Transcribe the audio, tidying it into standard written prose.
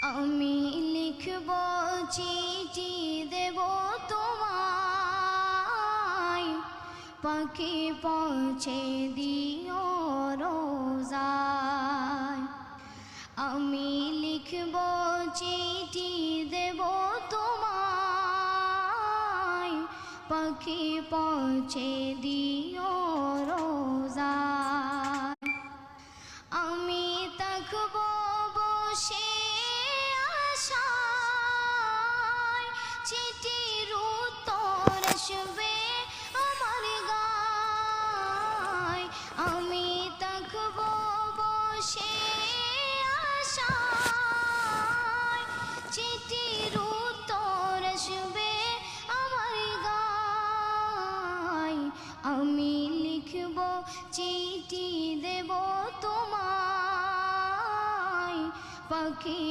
আমি লিখব চিঠি দেব তোমায়, পাখি পৌঁছে দিও রোজায়। আমি লিখব চিঠি দেব তোমায়, পাখি পৌঁছে দিও রোজায়। আমি থাকব বসে আশায়, চিঠির উত্তর আসবে আমার গায়। আমি থাকব বসে আশায়, চিঠির উত্তর আসবে আমার গায়। আমি লিখব চিঠি দেব তোমায়, পাখি